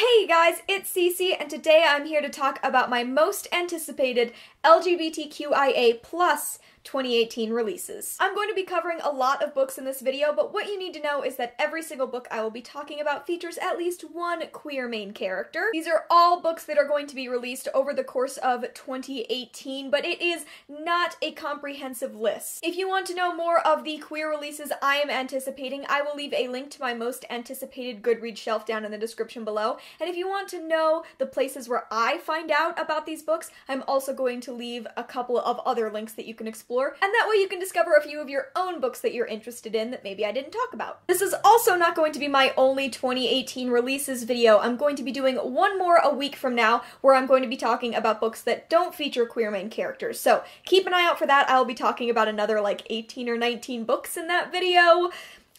Hey guys, it's Cece, and today I'm here to talk about my most anticipated LGBTQIA+ 2018 releases. I'm going to be covering a lot of books in this video, but what you need to know is that every single book I will be talking about features at least one queer main character. These are all books that are going to be released over the course of 2018, but it is not a comprehensive list. If you want to know more of the queer releases I am anticipating, I will leave a link to my most anticipated Goodreads shelf down in the description below, and if you want to know the places where I find out about these books, I'm also going to leave a couple of other links that you can explore, and that way you can discover a few of your own books that you're interested in that maybe I didn't talk about. This is also not going to be my only 2018 releases video. I'm going to be doing one more a week from now where I'm going to be talking about books that don't feature queer main characters. So keep an eye out for that. I'll be talking about another like 18 or 19 books in that video.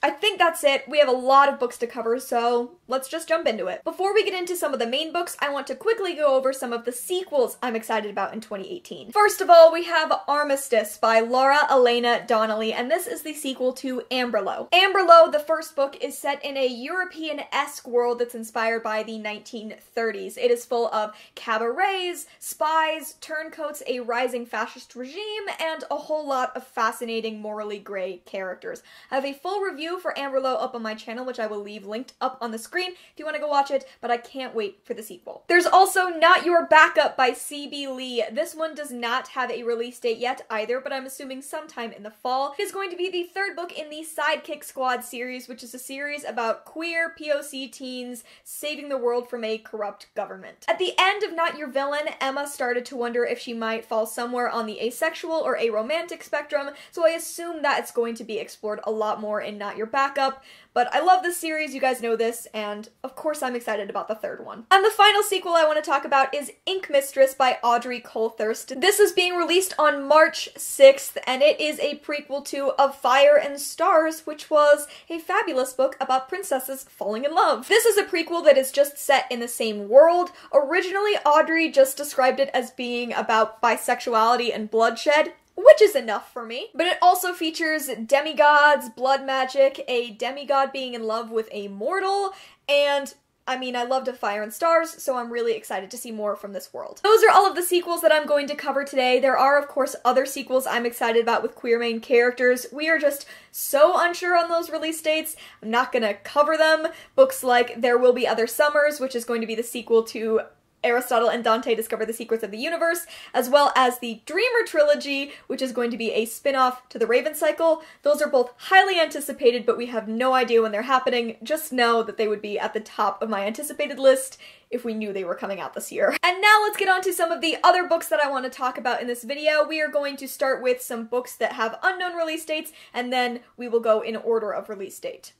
I think that's it. We have a lot of books to cover, so let's just jump into it. Before we get into some of the main books, I want to quickly go over some of the sequels I'm excited about in 2018. First of all, we have Armistice by Lara, Elena, Donnelly, and this is the sequel to Amberlo. Amberlo, the first book, is set in a European-esque world that's inspired by the 1930s. It is full of cabarets, spies, turncoats, a rising fascist regime, and a whole lot of fascinating morally gray characters. I have a full review for Amberlo up on my channel, which I will leave linked up on the screen if you want to go watch it, but I can't wait for the sequel. There's also Not Your Backup by C.B. Lee. This one does not have a release date yet either, but I'm assuming sometime in the fall. It is going to be the third book in the Sidekick Squad series, which is a series about queer POC teens saving the world from a corrupt government. At the end of Not Your Villain, Emma started to wonder if she might fall somewhere on the asexual or aromantic spectrum, so I assume that it's going to be explored a lot more in Not Your Backup, but I love this series, you guys know this, and of course I'm excited about the third one. And the final sequel I want to talk about is Inkmistress by Audrey Coulthurst. This is being released on March 6th, and it is a prequel to Of Fire and Stars, which was a fabulous book about princesses falling in love. This is a prequel that is just set in the same world. Originally, Audrey just described it as being about bisexuality and bloodshed, which is enough for me. But it also features demigods, blood magic, a demigod being in love with a mortal, and I mean, I loved Of Fire and Stars, so I'm really excited to see more from this world. Those are all of the sequels that I'm going to cover today. There are, of course, other sequels I'm excited about with queer main characters. We are just so unsure on those release dates. I'm not gonna cover them. Books like There Will Be Other Summers, which is going to be the sequel to Aristotle and Dante Discover the Secrets of the Universe, as well as the Dreamer trilogy, which is going to be a spin-off to the Raven Cycle. Those are both highly anticipated, but we have no idea when they're happening. Just know that they would be at the top of my anticipated list if we knew they were coming out this year. And now let's get on to some of the other books that I want to talk about in this video. We are going to start with some books that have unknown release dates, and then we will go in order of release date.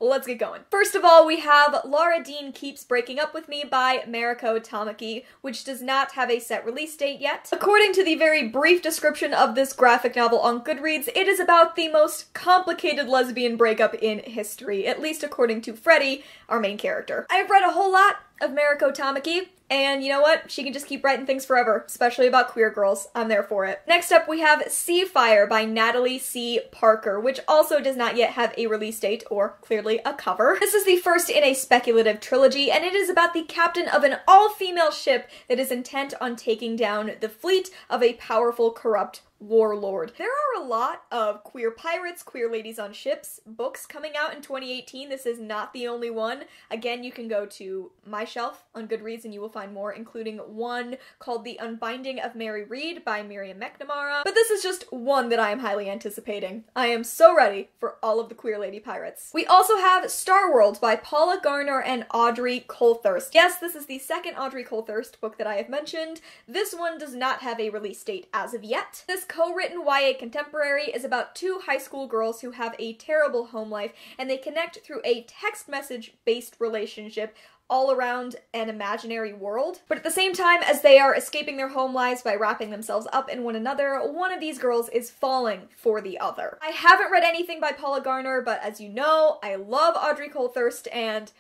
Let's get going. First of all, we have Lara Dean Keeps Breaking Up With Me by Mariko Tamaki, which does not have a set release date yet. According to the very brief description of this graphic novel on Goodreads, it is about the most complicated lesbian breakup in history, at least according to Freddie, our main character. I've read a whole lot of Mariko Tamaki, and you know what? She can just keep writing things forever, especially about queer girls. I'm there for it. Next up, we have Seafire by Natalie C. Parker, which also does not yet have a release date, or clearly a cover. This is the first in a speculative trilogy, and it is about the captain of an all-female ship that is intent on taking down the fleet of a powerful, corrupt warlord. There are a lot of queer pirates, queer ladies on ships books coming out in 2018. This is not the only one. Again, you can go to my shelf on Goodreads and you will find more, including one called The Unbinding of Mary Read by Miriam McNamara. But this is just one that I am highly anticipating. I am so ready for all of the queer lady pirates. We also have Starworld by Paula, Garner, and Audrey Coulthurst. Yes, this is the second Audrey Coulthurst book that I have mentioned. This one does not have a release date as of yet. This co-written YA contemporary is about two high school girls who have a terrible home life, and they connect through a text message-based relationship all around an imaginary world. But at the same time as they are escaping their home lives by wrapping themselves up in one another, one of these girls is falling for the other. I haven't read anything by Paula Garner, but as you know, I love Audrey Coulthurst, and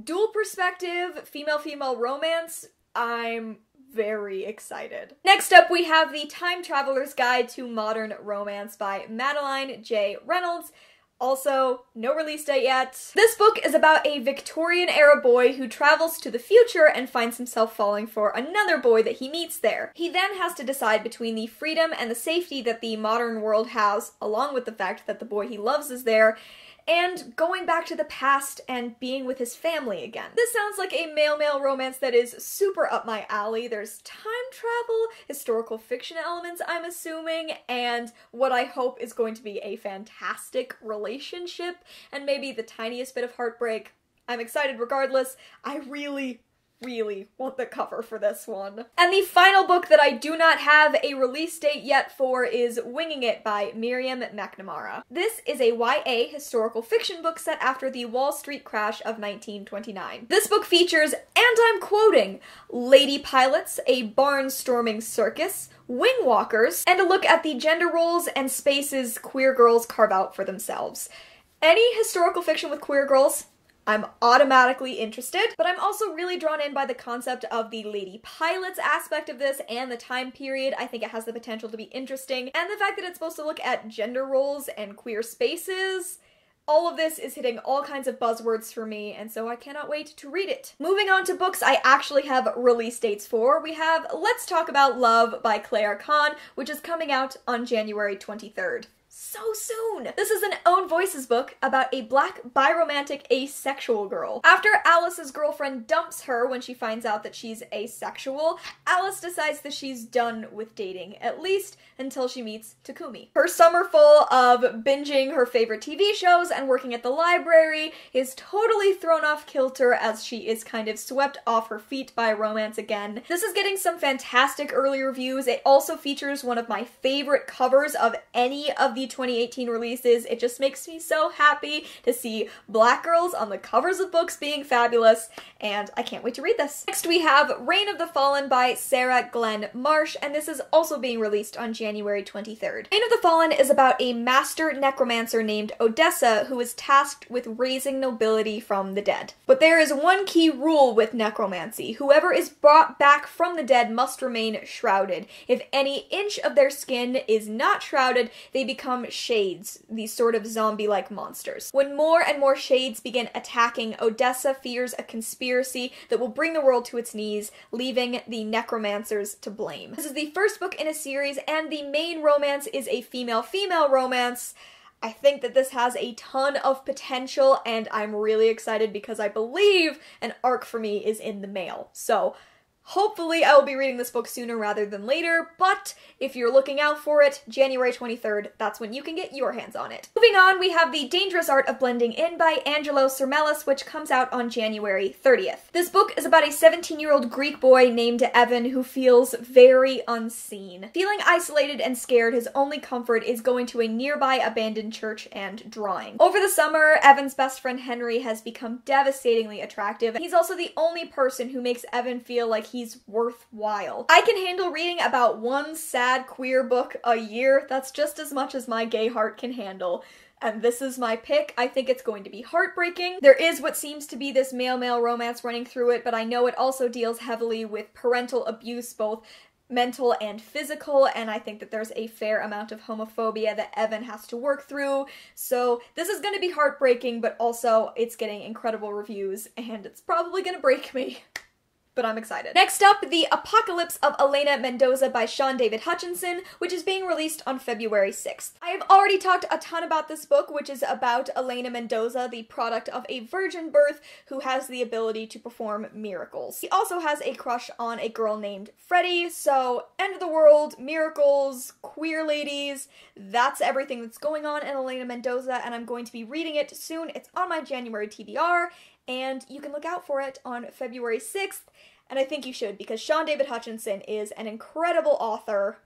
dual perspective, female-female romance, I'm very excited. Next up, we have The Time Traveler's Guide to Modern Romance by Madeline J. Reynolds. Also, no release date yet. This book is about a Victorian-era boy who travels to the future and finds himself falling for another boy that he meets there. He then has to decide between the freedom and the safety that the modern world has, along with the fact that the boy he loves is there, and going back to the past and being with his family again. This sounds like a male-male romance that is super up my alley. There's time travel, historical fiction elements, I'm assuming, and what I hope is going to be a fantastic relationship, and maybe the tiniest bit of heartbreak. I'm excited regardless. I really want the cover for this one. And the final book that I do not have a release date yet for is Winging It by Miriam McNamara. This is a YA historical fiction book set after the Wall Street crash of 1929. This book features, and I'm quoting, lady pilots, a barnstorming circus, wing walkers, and a look at the gender roles and spaces queer girls carve out for themselves. Any historical fiction with queer girls, I'm automatically interested, but I'm also really drawn in by the concept of the lady pilots aspect of this and the time period. I think it has the potential to be interesting, and the fact that it's supposed to look at gender roles and queer spaces. All of this is hitting all kinds of buzzwords for me, and so I cannot wait to read it. Moving on to books I actually have release dates for, we have Let's Talk About Love by Claire Kahn, which is coming out on January 23rd. So soon! This is an Own Voices book about a black, biromantic, asexual girl. After Alice's girlfriend dumps her when she finds out that she's asexual, Alice decides that she's done with dating, at least until she meets Takumi. Her summer full of binging her favorite TV shows and working at the library is totally thrown off kilter as she is kind of swept off her feet by romance again. This is getting some fantastic early reviews. It also features one of my favorite covers of any of the 2018 releases. It just makes me so happy to see black girls on the covers of books being fabulous, and I can't wait to read this. Next we have Reign of the Fallen by Sarah Glenn Marsh, and this is also being released on January 23rd. Reign of the Fallen is about a master necromancer named Odessa who is tasked with raising nobility from the dead. But there is one key rule with necromancy. Whoever is brought back from the dead must remain shrouded. If any inch of their skin is not shrouded, they become shades, these sort of zombie-like monsters. When more and more shades begin attacking, Odessa fears a conspiracy that will bring the world to its knees, leaving the necromancers to blame. This is the first book in a series, and the main romance is a female-female romance. I think that this has a ton of potential, and I'm really excited because I believe an arc for me is in the mail. So hopefully I will be reading this book sooner rather than later, but if you're looking out for it, January 23rd, that's when you can get your hands on it. Moving on, we have The Dangerous Art of Blending In by Angelo Sermelis, which comes out on January 30th. This book is about a 17-year-old Greek boy named Evan who feels very unseen. Feeling isolated and scared, his only comfort is going to a nearby abandoned church and drawing. Over the summer, Evan's best friend Henry has become devastatingly attractive. He's also the only person who makes Evan feel like he's worthwhile. I can handle reading about one sad queer book a year. That's just as much as my gay heart can handle. And this is my pick. I think it's going to be heartbreaking. There is what seems to be this male-male romance running through it, but I know it also deals heavily with parental abuse, both mental and physical, and I think that there's a fair amount of homophobia that Evan has to work through. So this is going to be heartbreaking, but also it's getting incredible reviews, and it's probably going to break me. But I'm excited. Next up, The Apocalypse of Elena Mendoza by Sean David Hutchinson, which is being released on February 6th. I have already talked a ton about this book, which is about Elena Mendoza, the product of a virgin birth who has the ability to perform miracles. He also has a crush on a girl named Freddie, so end of the world, miracles, queer ladies, that's everything that's going on in Elena Mendoza, and I'm going to be reading it soon. It's on my January TBR, and you can look out for it on February 6th, and I think you should, because Sean David Hutchinson is an incredible author,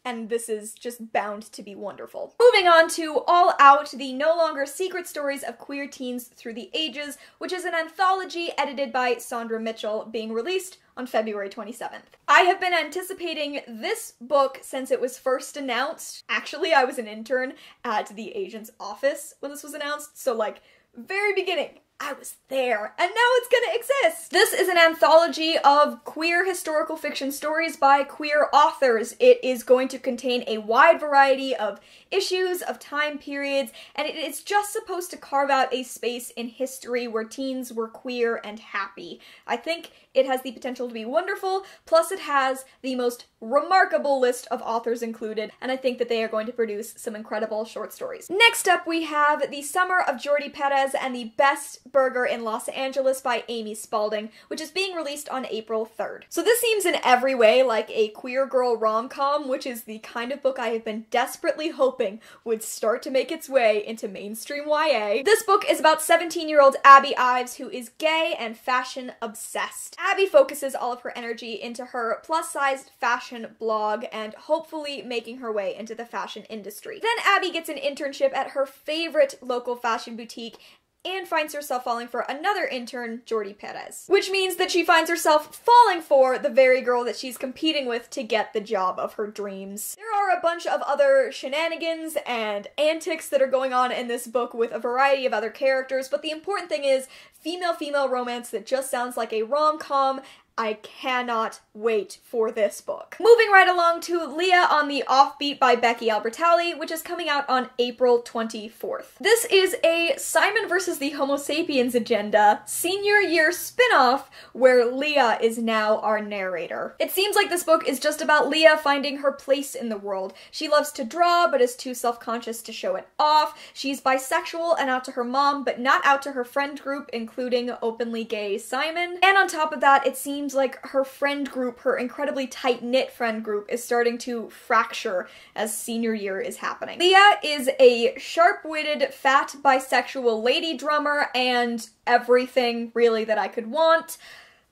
and this is just bound to be wonderful. Moving on to All Out, the no longer secret stories of queer teens through the ages, which is an anthology edited by Sandra Mitchell, being released on February 27th. I have been anticipating this book since it was first announced. Actually, I was an intern at the agent's office when this was announced, so like, very beginning. I was there, and now it's gonna exist! This is an anthology of queer historical fiction stories by queer authors. It is going to contain a wide variety of issues, of time periods, and it is just supposed to carve out a space in history where teens were queer and happy. I think it has the potential to be wonderful, plus it has the most remarkable list of authors included, and I think that they are going to produce some incredible short stories. Next up, we have The Summer of Jordi Perez and the Best Burger in Los Angeles by Amy Spalding, which is being released on April 3rd. So this seems in every way like a queer girl rom-com, which is the kind of book I have been desperately hoping would start to make its way into mainstream YA. This book is about 17-year-old Abby Ives, who is gay and fashion obsessed. Abby focuses all of her energy into her plus-sized fashion blog and hopefully making her way into the fashion industry. Then Abby gets an internship at her favorite local fashion boutique and finds herself falling for another intern, Jordi Perez. Which means that she finds herself falling for the very girl that she's competing with to get the job of her dreams. There are a bunch of other shenanigans and antics that are going on in this book with a variety of other characters, but the important thing is female-female romance that just sounds like a rom-com. I cannot wait for this book. Moving right along to Leah on the Offbeat by Becky Albertalli, which is coming out on April 24th. This is a Simon versus the Homo sapiens agenda senior year spin-off where Leah is now our narrator. It seems like this book is just about Leah finding her place in the world. She loves to draw but is too self-conscious to show it off. She's bisexual and out to her mom but not out to her friend group, including openly gay Simon. And on top of that, it seems like her friend group, her incredibly tight-knit friend group, is starting to fracture as senior year is happening. Leah is a sharp-witted, fat, bisexual lady drummer and everything, really, that I could want.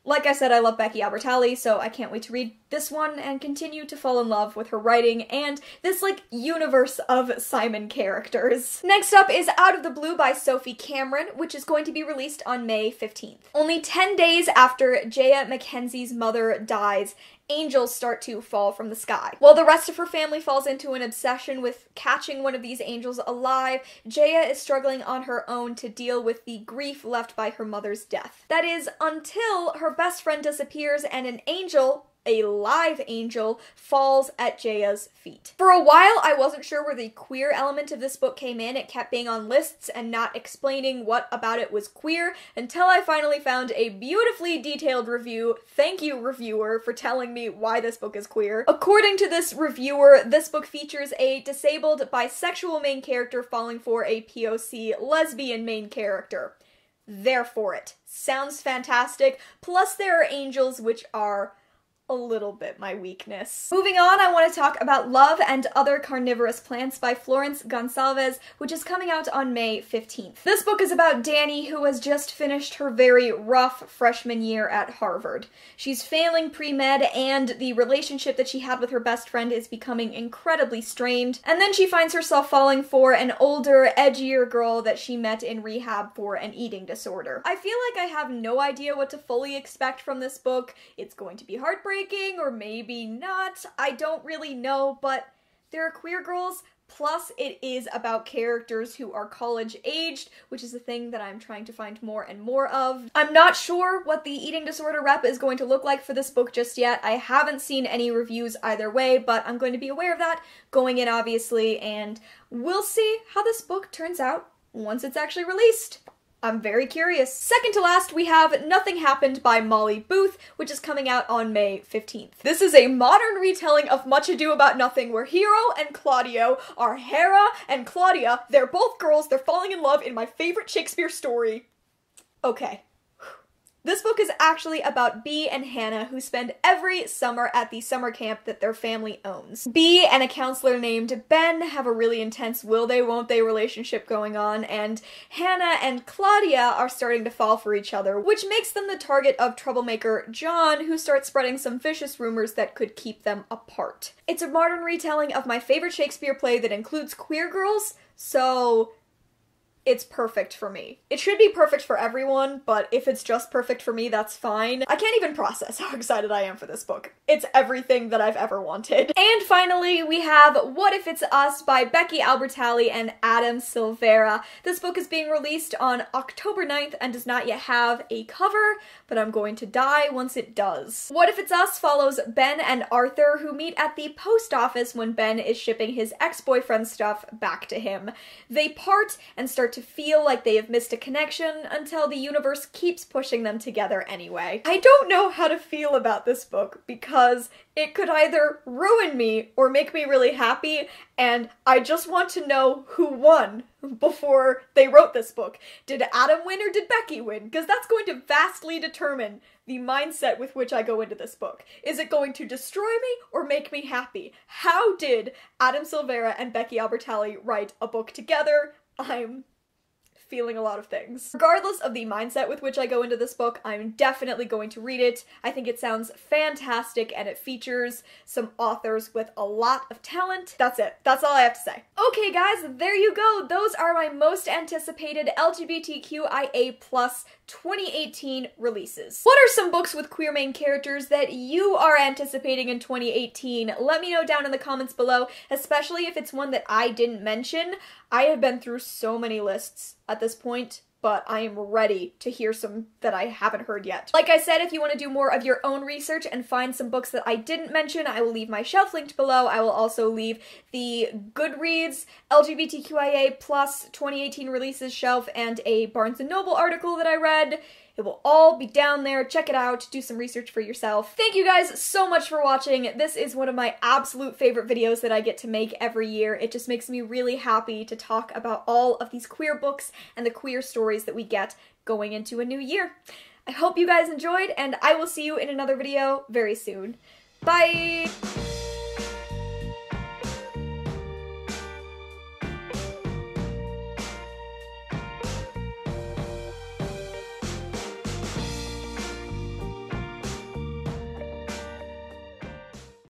Like I said, I love Becky Albertalli, so I can't wait to read this one and continue to fall in love with her writing and this, universe of Simon characters. Next up is Out of the Blue by Sophie Cameron, which is going to be released on May 15th. Only 10 days after Jaya Mackenzie's mother dies, angels start to fall from the sky. While the rest of her family falls into an obsession with catching one of these angels alive, Jaya is struggling on her own to deal with the grief left by her mother's death. That is, until her best friend disappears and an angel, a live angel, falls at Jaya's feet. For a while, I wasn't sure where the queer element of this book came in. It kept being on lists and not explaining what about it was queer, until I finally found a beautifully detailed review. Thank you, reviewer, for telling me why this book is queer. According to this reviewer, this book features a disabled bisexual main character falling for a POC lesbian main character. Therefore it. Sounds fantastic. Plus there are angels, which are a little bit my weakness. Moving on, I want to talk about Love and Other Carnivorous Plants by Florence Gonçalves, which is coming out on May 15th. This book is about Dani, who has just finished her very rough freshman year at Harvard. She's failing pre-med, and the relationship that she had with her best friend is becoming incredibly strained, and then she finds herself falling for an older, edgier girl that she met in rehab for an eating disorder. I feel like I have no idea what to fully expect from this book. It's going to be heartbreaking, or maybe not, I don't really know, but there are queer girls, plus it is about characters who are college-aged, which is a thing that I'm trying to find more and more of. I'm not sure what the eating disorder rep is going to look like for this book just yet. I haven't seen any reviews either way, but I'm going to be aware of that going in, obviously, and we'll see how this book turns out once it's actually released. I'm very curious. Second to last, we have Nothing Happened by Molly Booth, which is coming out on May 15th. This is a modern retelling of Much Ado About Nothing, where Hero and Claudio are Hera and Claudia. They're both girls, they're falling in love in my favorite Shakespeare story. Okay. This book is actually about Bea and Hannah, who spend every summer at the summer camp that their family owns. Bea and a counselor named Ben have a really intense will-they-won't-they relationship going on, and Hannah and Claudia are starting to fall for each other, which makes them the target of troublemaker John, who starts spreading some vicious rumors that could keep them apart. It's a modern retelling of my favorite Shakespeare play that includes queer girls, so it's perfect for me. It should be perfect for everyone, but if it's just perfect for me, that's fine. I can't even process how excited I am for this book. It's everything that I've ever wanted. And finally, we have What If It's Us by Becky Albertalli and Adam Silvera. This book is being released on October 9th and does not yet have a cover, but I'm going to die once it does. What If It's Us follows Ben and Arthur, who meet at the post office when Ben is shipping his ex-boyfriend's stuff back to him. They part and start to feel like they have missed a connection until the universe keeps pushing them together anyway. I don't know how to feel about this book because it could either ruin me or make me really happy, and I just want to know who won before they wrote this book. Did Adam win or did Becky win? Because that's going to vastly determine the mindset with which I go into this book. Is it going to destroy me or make me happy? How did Adam Silvera and Becky Albertalli write a book together? I'm feeling a lot of things. Regardless of the mindset with which I go into this book, I'm definitely going to read it. I think it sounds fantastic and it features some authors with a lot of talent. That's it. That's all I have to say. Okay guys, there you go. Those are my most anticipated LGBTQIA+ 2018 releases. What are some books with queer main characters that you are anticipating in 2018? Let me know down in the comments below, especially if it's one that I didn't mention. I have been through so many lists at this point, but I am ready to hear some that I haven't heard yet. Like I said, if you want to do more of your own research and find some books that I didn't mention, I will leave my shelf linked below. I will also leave the Goodreads LGBTQIA+ 2018 releases shelf and a Barnes & Noble article that I read. It will all be down there. Check it out. Do some research for yourself. Thank you guys so much for watching. This is one of my absolute favorite videos that I get to make every year. It just makes me really happy to talk about all of these queer books and the queer stories that we get going into a new year. I hope you guys enjoyed, and I will see you in another video very soon. Bye!